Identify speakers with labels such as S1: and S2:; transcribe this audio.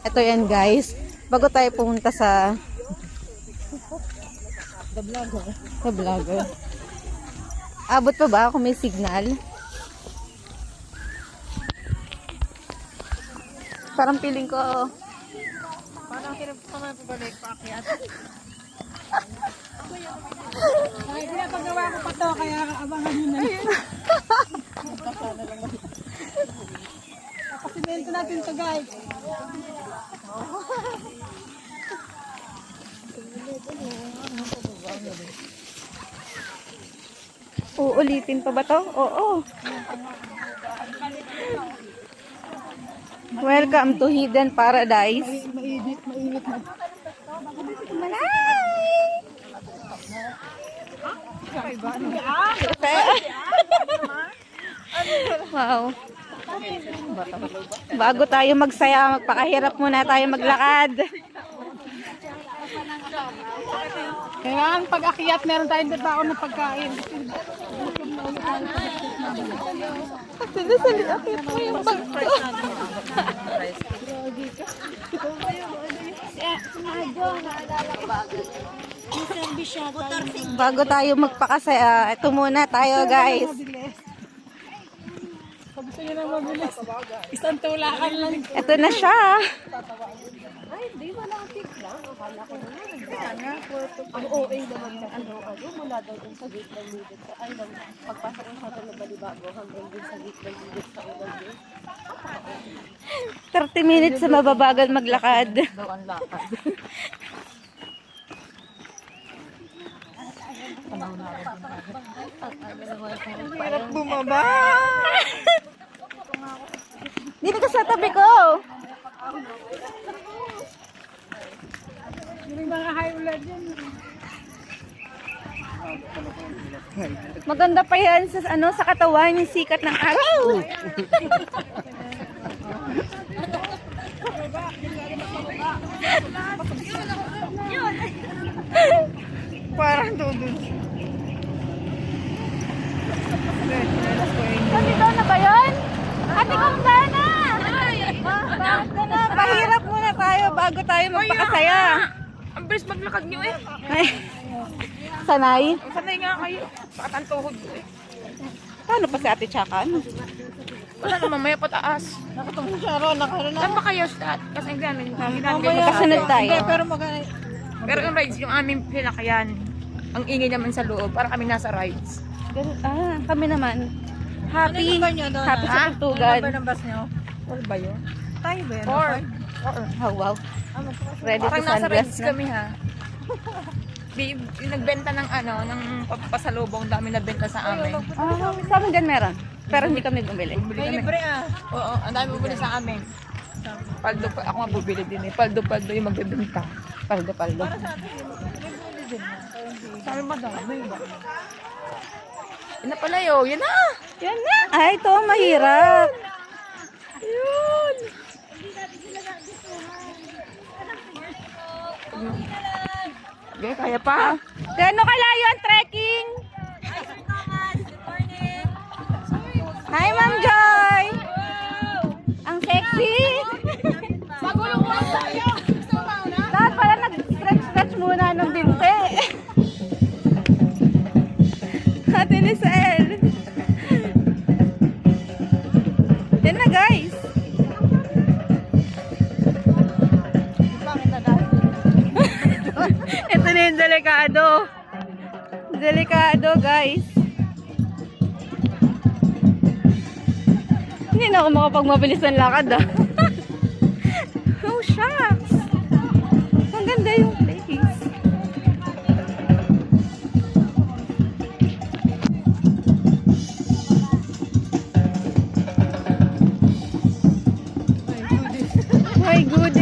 S1: Ito yan guys. Bago tayo pumunta sa The Vlogger. Abot pa ba kung may signal? Parang feeling ko
S2: Parang hirap pa naman pabalik paakyat. Ay, pinapagawa ko pa to, kaya abangan nyo na yun. Papasimento natin to guys.
S1: uulitin pa ba to? Oo. Welcome to Hidden Paradise.
S2: Mainit na.
S1: Wow. Bago tayo magsaya, magpakahirap muna tayo maglakad.
S2: Kailangan pag akyat, meron tayong tao na pagkain.
S1: Sinasaliakit mo yung bag ko. Bago tayo magpakasaya, ito muna tayo guys.
S2: Gusto nyo na mabilis. Isang tulakan lang.
S1: Ito na siya.
S3: Ang OA naman ng mula daw dun sa gate ng Lidit sa island, pagpasok ng hotel ng Balibago hanggang dun sa gate ng Lidit sa unang gate.
S1: 30 minutes sa mababagal maglakad.
S3: Daw ang lakad.
S1: Hirap bumaba. Dito ka sa tabi ko.
S2: Yung mga high blood yan.
S1: Maganda pa yan sa ano sa katawan, yung sikat ng araw. Parang dudun. Nandito na ba yan? Ate kong sana! Bakit na? Pahirap muna tayo bago tayo magpakasaya.
S2: Ang bilis maglakad nyo eh.
S1: Ay, sanay?
S2: Sanay nga kayo. Bakit ang tuhod ko eh.
S1: Paano pa si Ate Chaka? Ano?
S2: Wala naman, maya pataas.
S3: Nakatungin siya ron,
S2: Saan ba kayo start? Kasi ang ganun.
S1: Magkasunod tayo.
S2: Pero yung rides, yung aming pinakayan, ang ingay naman sa loob. Para kami nasa rides.
S1: Kami naman. Happy. Happy sa Portugal.
S3: bus nyo?
S2: Or ba yun?
S3: Tayo ba yan?
S2: Or,
S1: Oh, wow. Ready to
S2: parang nasa
S1: sundress
S2: rides
S1: na.
S2: kami ha. Yung nagbenta ng ano, ng papasalubong, dami na benta sa amin.
S1: Sa amin din meron. Pero hindi kami bumili.
S2: Bili kami. Oo, ang dami bumili sa amin. Paldo pa, ako nga bubili din eh. Paldo yung magbebenta.
S1: Paldo.
S2: Sabi madami ba? Yan na pala yun, yan na!
S1: Yan na. Ay, ito mahirap.
S2: Yun! Okay, kaya pa.
S1: Gaano kalayo ang trekking? Hi, Ma'am Joy! Ang sexy!
S2: Magulong mo tayo! Gusto mo mauna?
S1: Dapat pala nag-stretch muna ng binte. Ate Lisel. Yan na guys. Ito na yung delikado. Delikado guys. Hindi na ako makapagmabilis ng lakad ah. Oh shucks. Ang ganda yung place. My goodness.